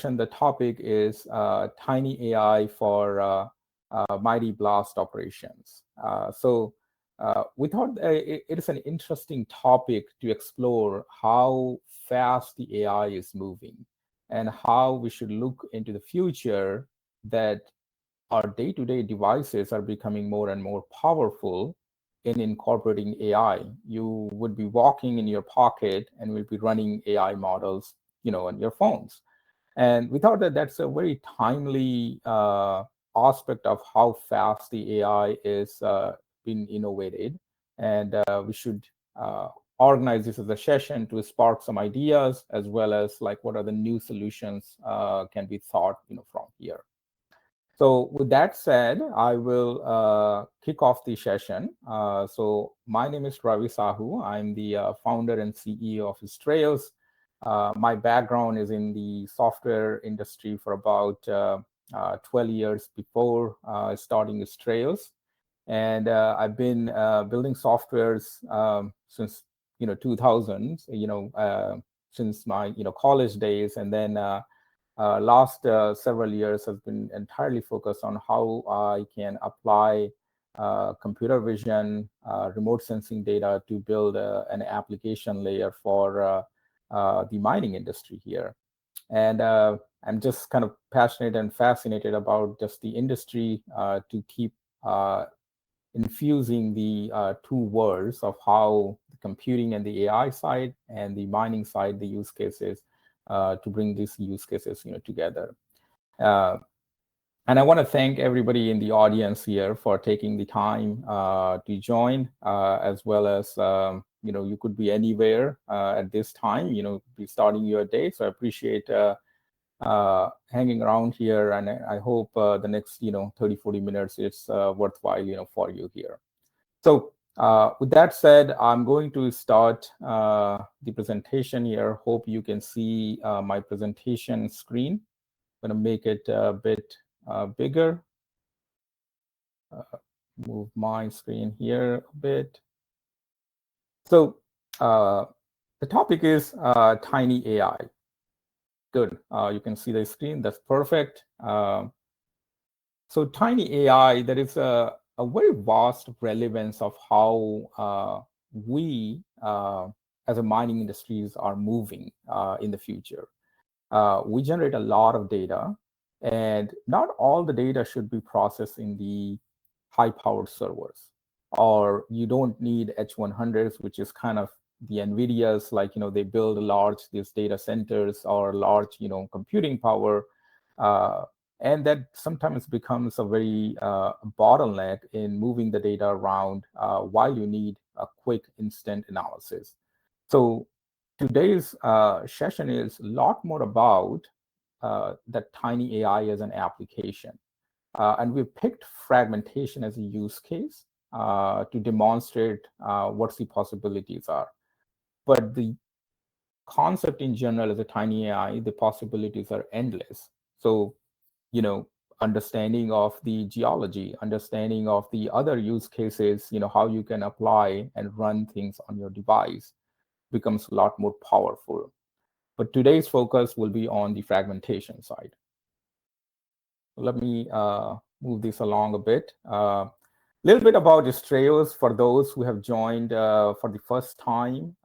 The topic is tiny AI for mighty blast operations. We thought it is an interesting topic to explore how fast the AI is moving and how we should look into the future that our day-to-day devices are becoming more and more powerful in incorporating AI. You would be walking in your pocket and will be running AI models, on your phones. And we thought that that's a very timely aspect of how fast the AI is being innovated. And we should organize this as a session to spark some ideas, as well as like what are the new solutions can be thought from here. So with that said, I will kick off the session. So my name is Ravi Sahu. I'm the founder and CEO of Strayos. My background is in the software industry for about 12 years before starting Strayos. And I've been building softwares since 2000, since my college days, and then last several years has been entirely focused on how I can apply computer vision, remote sensing data to build an application layer for the mining industry here. And I'm just kind of passionate and fascinated about just the industry to keep infusing the two worlds of how the computing and the AI side and the mining side, the use cases, to bring these use cases together. And I want to thank everybody in the audience here for taking the time to join, as well as you could be anywhere at this time, be starting your day. So I appreciate hanging around here, and I hope the next 30-40 minutes is worthwhile for you here. So with that said, I'm going to start the presentation here. Hope you can see my presentation screen. I'm going to make it a bit bigger. Move my screen here a bit. So the topic is tiny AI. Good. You can see the screen. That's perfect. So tiny AI, there is a very vast relevance of how we as a mining industries are moving in the future. We generate a lot of data, and not all the data should be processed in the high-powered servers, or you don't need H100s, which is kind of the NVIDIA's, like, they build these data centers or large, computing power. And that sometimes becomes a very bottleneck in moving the data around while you need a quick instant analysis. So today's session is a lot more about that tiny AI as an application. And we picked fragmentation as a use case to demonstrate what the possibilities are. But the concept in general as a tiny AI, the possibilities are endless. So understanding of the geology, understanding of the other use cases, how you can apply and run things on your device becomes a lot more powerful. But today's focus will be on the fragmentation side. Let me move this along a bit. Little bit about Strayos for those who have joined for the first time.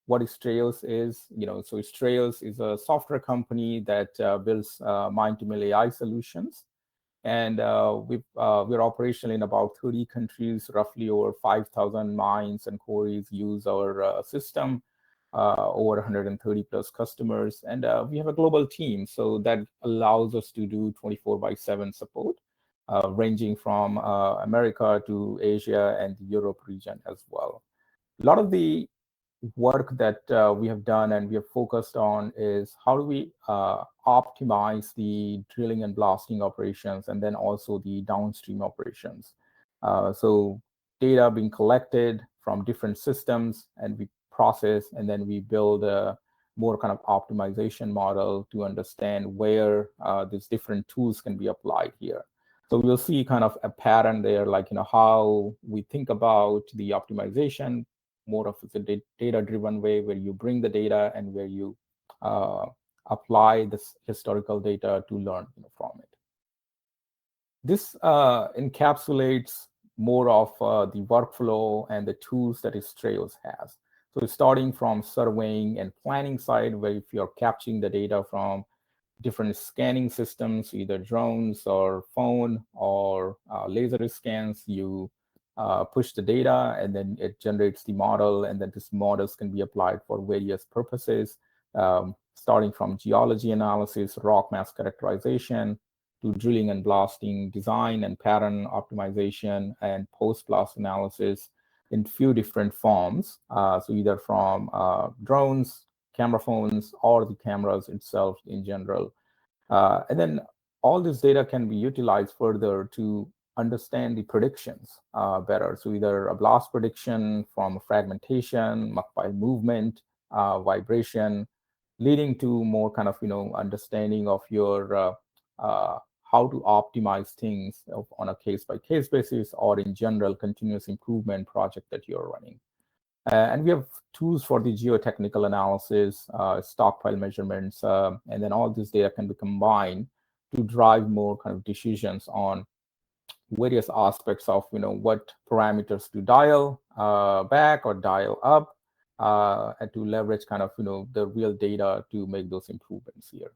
What Strayos is, so Strayos is a software company that builds mine-to-mill AI solutions. And we're operational in about 30 countries. Roughly over 5,000 mines and quarries use our system, over 130 plus customers. And we have a global team, so that allows us to do 24/7 support, ranging from America to Asia and the Europe region as well. A lot of the work that we have done and we have focused on is how do we optimize the drilling and blasting operations, and then also the downstream operations. So data being collected from different systems, and we process, and then we build a more kind of optimization model to understand where these different tools can be applied here. So we'll see kind of a pattern there, like how we think about the optimization, more of a data-driven way, where you bring the data and where you apply this historical data to learn from it. This encapsulates more of the workflow and the tools that Strayos has. So starting from surveying and planning side, where if you're capturing the data from different scanning systems, either drones or phone or laser scans, you push the data and then it generates the model, and then these models can be applied for various purposes, starting from geology analysis, rock mass characterization, to drilling and blasting, design and pattern optimization, and post-blast analysis in few different forms. So either from drones, camera phones, or the cameras itself in general. And then all this data can be utilized further to understand the predictions better. So either a blast prediction from fragmentation, 𝗏𝘚 movement, vibration, leading to more kind of understanding of your how to optimize things on a case-by-case basis, or in general continuous improvement project that you're running. And we have tools for the geotechnical analysis, stockpile measurements, and then all this data can be combined to drive more kind of decisions on various aspects of what parameters to dial back or dial up, and to leverage kind of the real data to make those improvements here.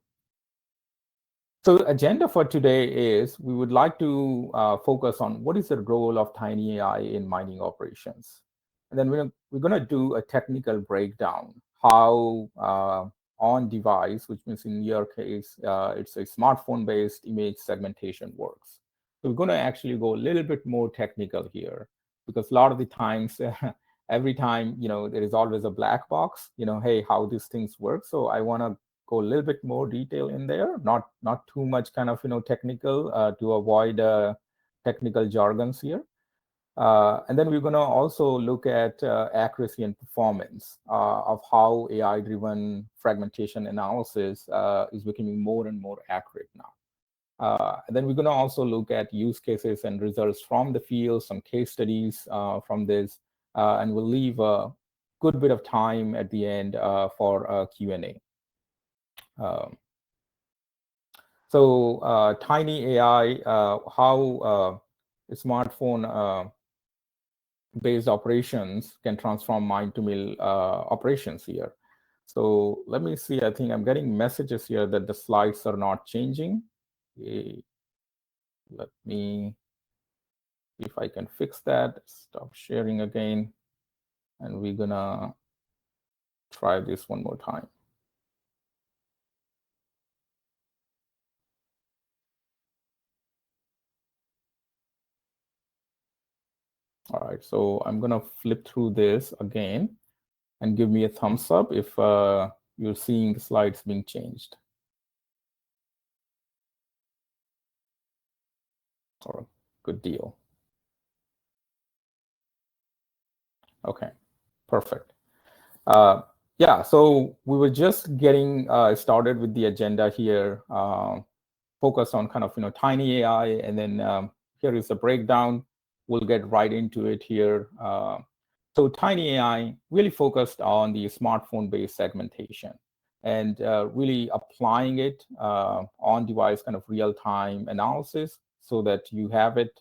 So the agenda for today is we would like to focus on what is the role of Tiny AI in mining operations. And then we're going to do a technical breakdown, how on device, which means in your case, it's a smartphone-based image segmentation works. So we're going to actually go a little bit more technical here, because a lot of the times, every time, there is always a black box, hey, how these things work. So I want to go a little bit more detail in there, not too much kind of technical to avoid technical jargons here. And then we're going to also look at accuracy and performance of how AI-driven fragmentation analysis is becoming more and more accurate now. And then we're going to also look at use cases and results from the field, some case studies from this, and we'll leave a good bit of time at the end for Q&A. So Tiny AI, how smartphone based operations can transform mine-to-mill operations here. So let me see, I think I'm getting messages here that the slides are not changing. Let me see if I can fix that. Stop sharing again. And we're gonna try this one more time. All right, so I'm gonna flip through this again and give me a thumbs up if you're seeing the slides being changed. All right, good deal. Okay, perfect. Yeah, so we were just getting started with the agenda here, focus on kind of Tiny AI, and then here is a breakdown. We'll get right into it here. So Tiny AI really focused on the smartphone-based segmentation and really applying it on-device kind of real-time analysis so that you have it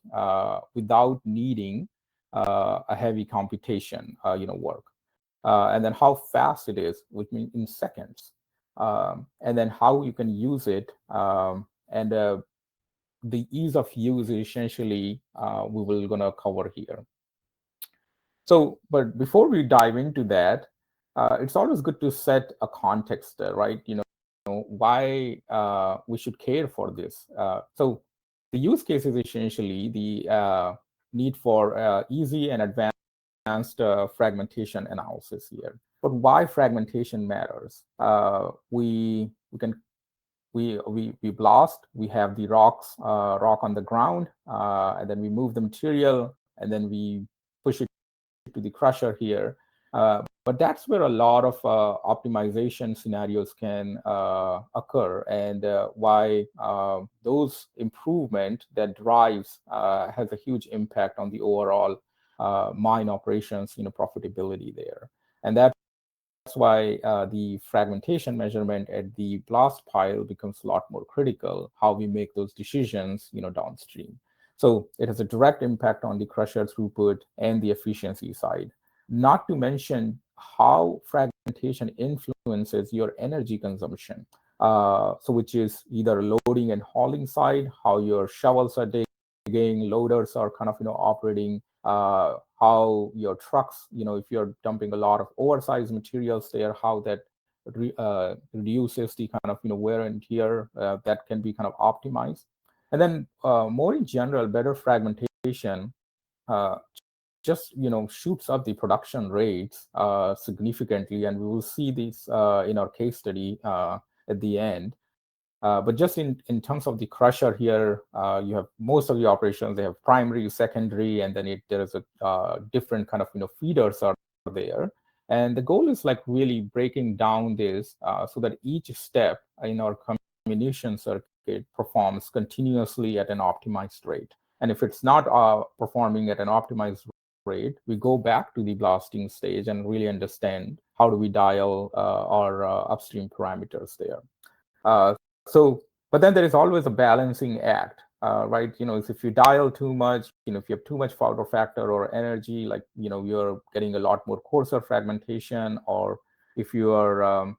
without needing a heavy computation, work. And then how fast it is, which means in seconds. And then how you can use it, and the ease of use essentially we will gonna cover here. So, but before we dive into that, it's always good to set a context, right? Why we should care for this. So the use case is essentially the need for easy and advanced fragmentation analysis here. But why fragmentation matters? We blast, we have the rock on the ground, and then we move the material, and then we push it to the crusher here. But that's where a lot of optimization scenarios can occur, and why those improvement that drives has a huge impact on the overall mine operations, profitability there. And that why the fragmentation measurement at the blast pile becomes a lot more critical, how we make those decisions, downstream. So it has a direct impact on the crusher throughput and the efficiency side, not to mention how fragmentation influences your energy consumption. So which is either loading and hauling side, how your shovels are digging, loaders are kind of, operating, how your trucks, if you're dumping a lot of oversized materials there, how that reduces the kind of, wear and tear that can be kind of optimized. And then more in general, better fragmentation just shoots up the production rates significantly, and we will see this in our case study at the end. But just in terms of the crusher here, you have most of the operations, they have primary, secondary, and then there is a different kind of feeders are there. And the goal is like really breaking down this so that each step in our comminution circuit performs continuously at an optimized rate. And if it's not performing at an optimized rate, we go back to the blasting stage and really understand how do we dial our upstream parameters there. But then there is always a balancing act, right? If you dial too much, if you have too much powder factor or energy, like, you're getting a lot more coarser fragmentation, or if you are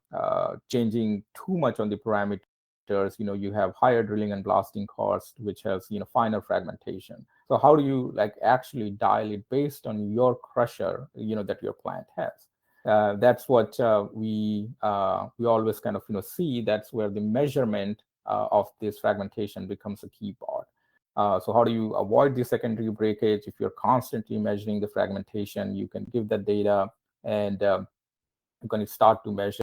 changing too much on the parameters, you have higher drilling and blasting cost, which has, finer fragmentation. So how do you like actually dial it based on your crusher, that your plant has? That's what we always kind of see. That's where the measurement of this fragmentation becomes a key part. So how do you avoid the secondary breakage? If you're constantly measuring the fragmentation, you can give that data, and you can start to measure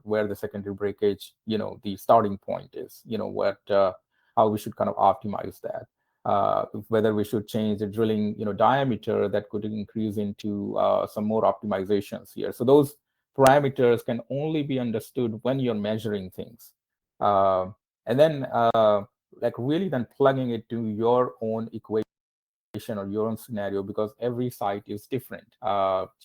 where the secondary breakage, the starting point is, how we should kind of optimize that. Whether we should change the drilling, diameter, that could increase into some more optimizations here. So those parameters can only be understood when you're measuring things. And then like really then plugging it to your own equation or your own scenario, because every site is different.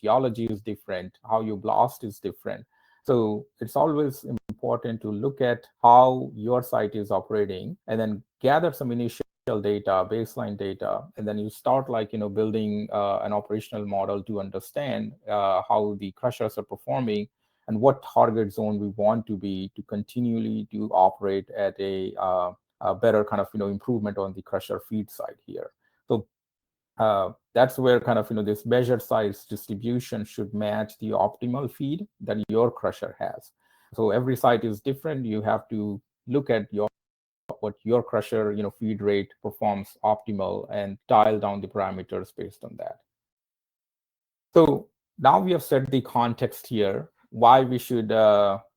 Geology is different. How you blast is different. So it's always important to look at how your site is operating and then gather some initial data, baseline data, and then you start like, building an operational model to understand how the crushers are performing and what target zone we want to be to continually to operate at a better kind of, improvement on the crusher feed side here. So that's where kind of, this measured size distribution should match the optimal feed that your crusher has. So every site is different. You have to look at what your crusher, feed rate performs optimal and dial down the parameters based on that. So now we have set the context here, why we should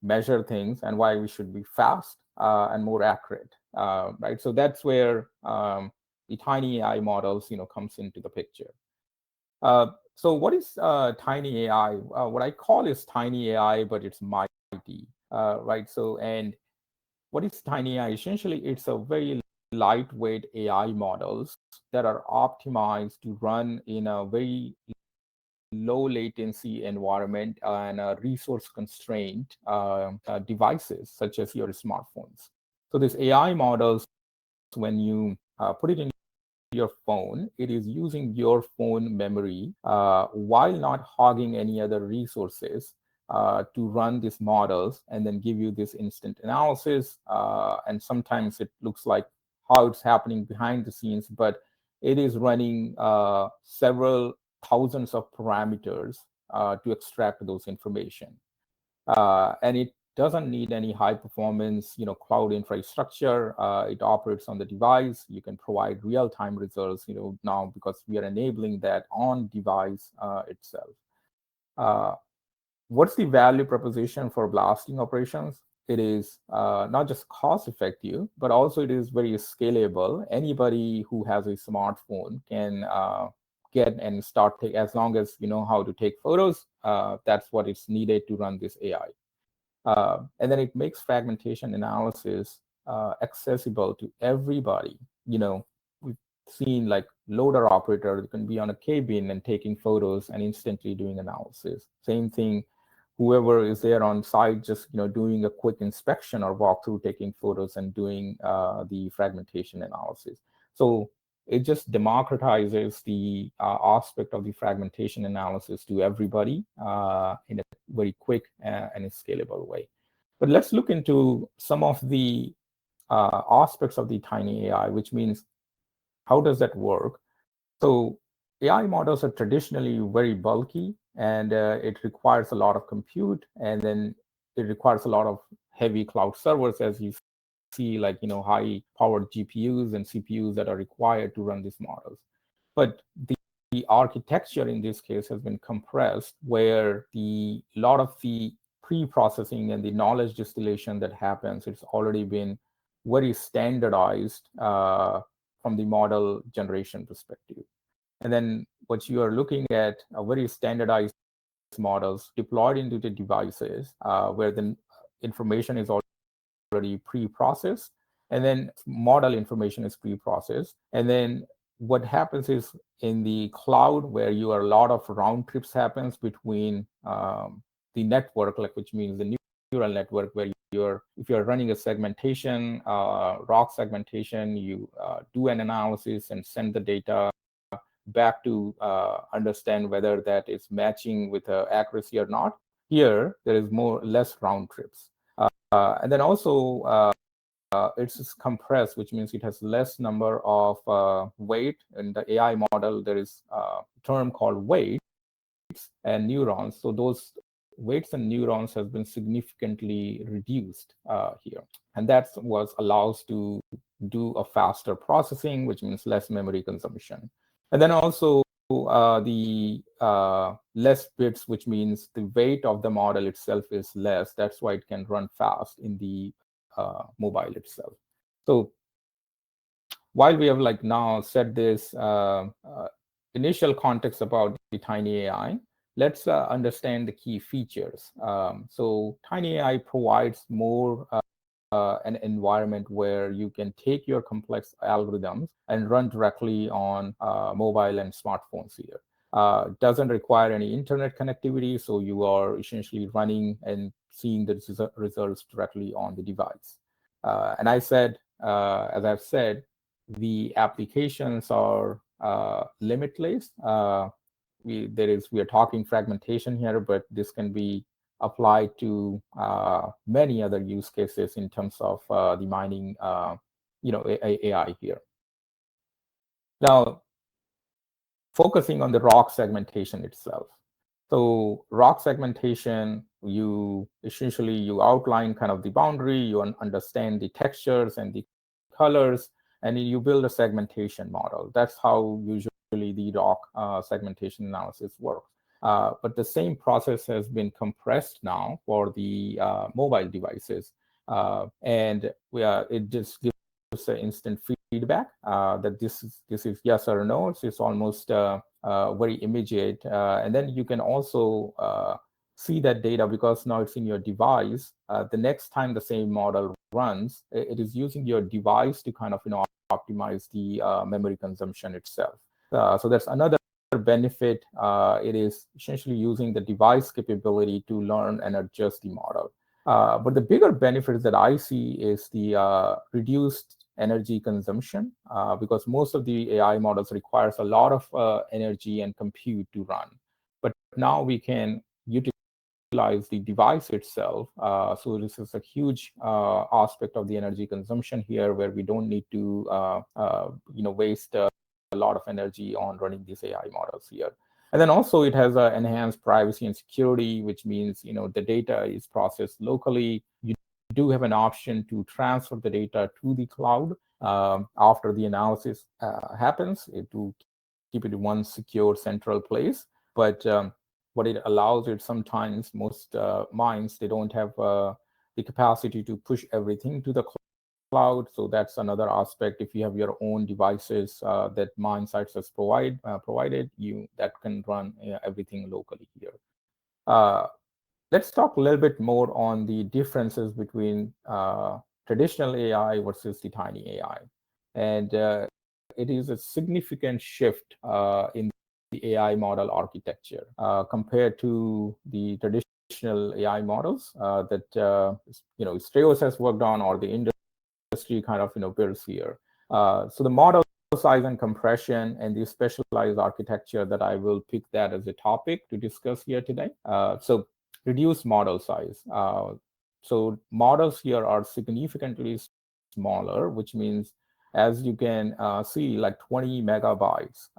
measure things and why we should be fast and more accurate, right? So that's where the tiny AI models, comes into the picture. So what is tiny AI? What I call is tiny AI, but it's mighty, right? So, and what is tiny AI? Essentially, it's a very lightweight AI models that are optimized to run in a very low latency environment and resource constrained devices such as your smartphones. So these AI models, when you put it in your phone, it is using your phone memory while not hogging any other resources to run these models and then give you this instant analysis. And sometimes it looks like how it's happening behind the scenes, but it is running several thousands of parameters to extract those information. And it doesn't need any high performance, cloud infrastructure. It operates on the device. You can provide real-time results, now because we are enabling that on device itself. What's the value proposition for blasting operations? It is not just cost effective, but also it is very scalable. Anybody who has a smartphone can get and start take, as long as you know how to take photos. That's what is needed to run this AI. And then it makes fragmentation analysis accessible to everybody. We've seen like loader operator can be on a cabin and taking photos and instantly doing analysis. Same thing whoever is there on site just doing a quick inspection or walkthrough, taking photos and doing the fragmentation analysis. So it just democratizes the aspect of the fragmentation analysis to everybody in a very quick and a scalable way. But let's look into some of the aspects of the tiny AI, which means how does that work? So AI models are traditionally very bulky, and it requires a lot of compute, and then it requires a lot of heavy cloud servers, as you see, like high-powered GPUs and CPUs that are required to run these models. But the architecture in this case has been compressed, where a lot of the pre-processing and the knowledge distillation that happens, it's already been very standardized from the model generation perspective. And then what you are looking at are very standardized models deployed into the devices where the information is already pre-processed, and then model information is pre-processed. And then what happens is in the cloud, where a lot of round trips happens between the network, which means the neural network, where if you're running a segmentation, ROC segmentation, you do an analysis and send the data back to understand whether that is matching with accuracy or not. Here, there is less round trips. And then also, it's compressed, which means it has less number of weight. In the AI model, there is a term called weights and neurons. So those weights and neurons has been significantly reduced here. And that's what allows to do a faster processing, which means less memory consumption. And then also the less bits, which means the weight of the model itself is less. That's why it can run fast in the mobile itself. So while we have now set this initial context about the tiny AI, let's understand the key features. So tiny AI provides more an environment where you can take your complex algorithms and run directly on mobile and smartphones here. Doesn't require any internet connectivity, so you are essentially running and seeing the results directly on the device. And as I've said, the applications are limitless. We are talking fragmentation here, but this can be applied to many other use cases in terms of the mining, AI here. Now, focusing on the ROC segmentation itself. So ROC segmentation, you outline kind of the boundary, you understand the textures and the colors, and you build a segmentation model. That's how usually the ROC segmentation analysis works. But the same process has been compressed now for the mobile devices. And it just gives an instant feedback that this is yes or no. It's almost very immediate. And then you can also see that data, because now it's in your device. The next time the same model runs, it is using your device to kind of optimize the memory consumption itself. So that's another benefit. It is essentially using the device capability to learn and adjust the model. But the bigger benefits that I see is the reduced energy consumption, because most of the AI models requires a lot of energy and compute to run. But now we can utilize the device itself. So this is a huge aspect of the energy consumption here, where we don't need to waste a lot of energy on running these AI models here. And then also it has enhanced privacy and security, which means the data is processed locally. You do have an option to transfer the data to the cloud after the analysis happens, to keep it in one secure central place. But what it allows is sometimes most mines, they don't have the capacity to push everything to the cloud. So that's another aspect. If you have your own devices that mine sites has provided, that can run everything locally here. Let's talk a little bit more on the differences between traditional AI versus the tiny AI. And it is a significant shift in the AI model architecture compared to the traditional traditional AI models that Strayos has worked on, or the industry kind of builds here. So the model size and compression and the specialized architecture that I will pick that as a topic to discuss here today. So reduce model size. So models here are significantly smaller, which means, as you can see, like 20 megabytes.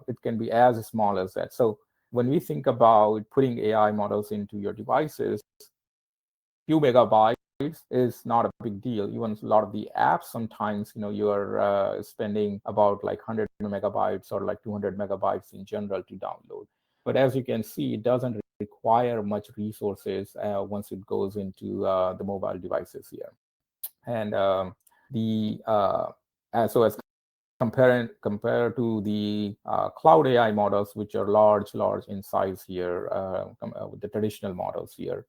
It can be as small as that. So when we think about putting AI models into your devices, few megabytes is not a big deal. Even a lot of the apps, sometimes you are spending about like 100 megabytes or like 200 megabytes in general to download. But as you can see, it doesn't require much resources once it goes into the mobile devices here. And so as compared to the cloud AI models, which are large in size here, with the traditional models here.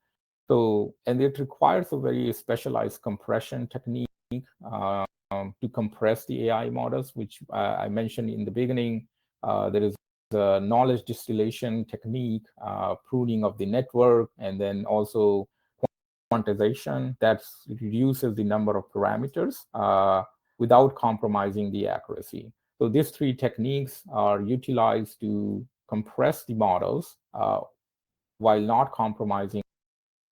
So, and it requires a very specialized compression technique to compress the AI models, which I mentioned in the beginning. There is a knowledge distillation technique, pruning of the network, and then also quantization that reduces the number of parameters without compromising the accuracy. So these three techniques are utilized to compress the models while not compromising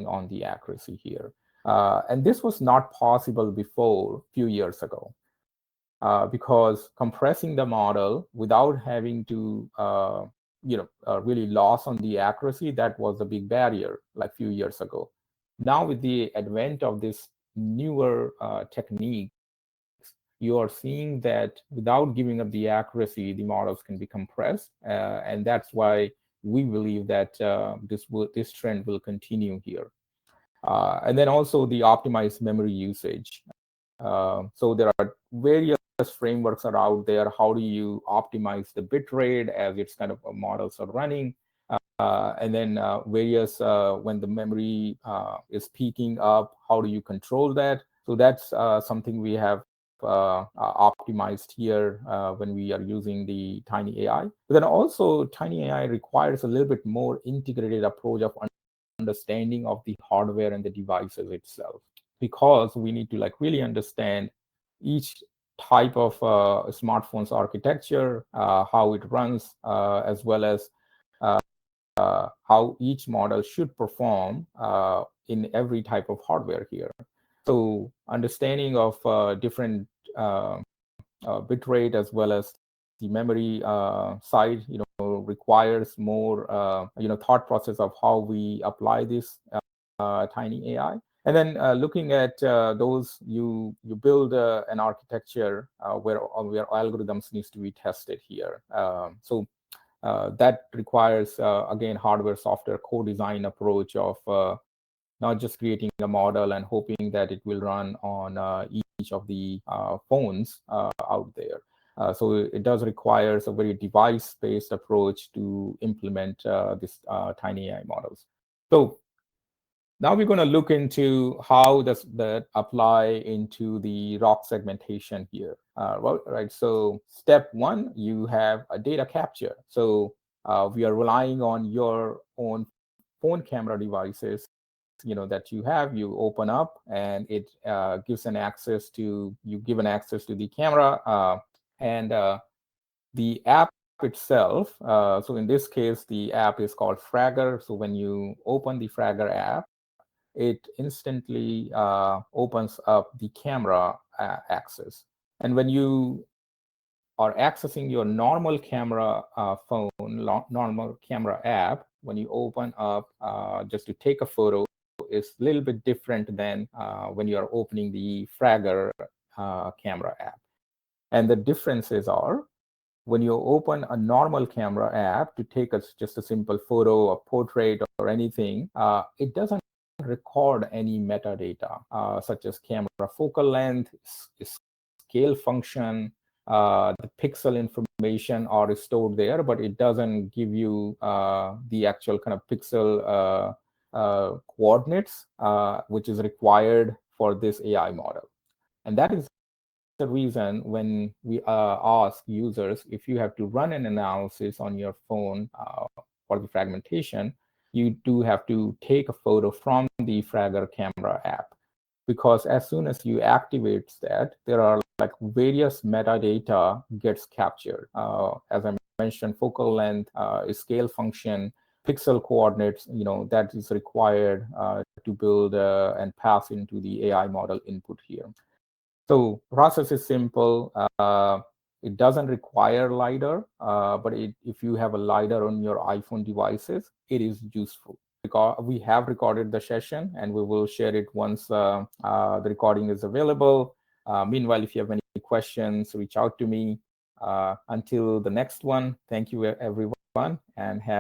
on the accuracy here. And this was not possible before a few years ago, because compressing the model without having to really loss on the accuracy, that was a big barrier like a few years ago. Now with the advent of this newer techniques, you are seeing that without giving up the accuracy, the models can be compressed, and that's why we believe that this trend will continue here. And then also the optimized memory usage. So there are various frameworks are out there. How do you optimize the bit rate as its kind of models are running? And then various, when the memory is peaking up, how do you control that? So that's something we have optimized here when we are using the Tiny AI. But then also Tiny AI requires a little bit more integrated approach of understanding of the hardware and the devices itself, because we need to really understand each type of smartphone's architecture, how it runs, as well as how each model should perform in every type of hardware here. So understanding of different bit rate as well as the memory side, requires more, thought process of how we apply this Tiny AI. And then looking at those, you build an architecture where algorithms needs to be tested here. So that requires, again, hardware software co-design approach of not just creating a model and hoping that it will run on each of the phones out there. So it does require a very device-based approach to implement this Tiny AI models. So now we're going to look into how does that apply into the ROC segmentation here. Right. So step one, you have a data capture. So we are relying on your own phone camera devices, that you have. You open up and it gives an access to, you give an access to the camera and the app itself. So in this case, the app is called Fragger. So when you open the Fragger app, it instantly opens up the camera access. And when you are accessing your normal camera phone, normal camera app, when you open up just to take a photo, is a little bit different than when you are opening the Fragger camera app. And the differences are, when you open a normal camera app to take just a simple photo, a portrait, or anything, it doesn't record any metadata such as camera focal length, scale function, the pixel information are stored there, but it doesn't give you the actual kind of pixel coordinates, which is required for this AI model. And that is the reason when we ask users, if you have to run an analysis on your phone for the fragmentation, you do have to take a photo from the Fragger camera app, because as soon as you activate that, there are like various metadata gets captured. As I mentioned, focal length, scale function, pixel coordinates, that is required to build and pass into the AI model input here. So process is simple. It doesn't require LiDAR, but if you have a LiDAR on your iPhone devices, it is useful. We have recorded the session, and we will share it once the recording is available. Meanwhile, if you have any questions, reach out to me. Until the next one, thank you, everyone, and have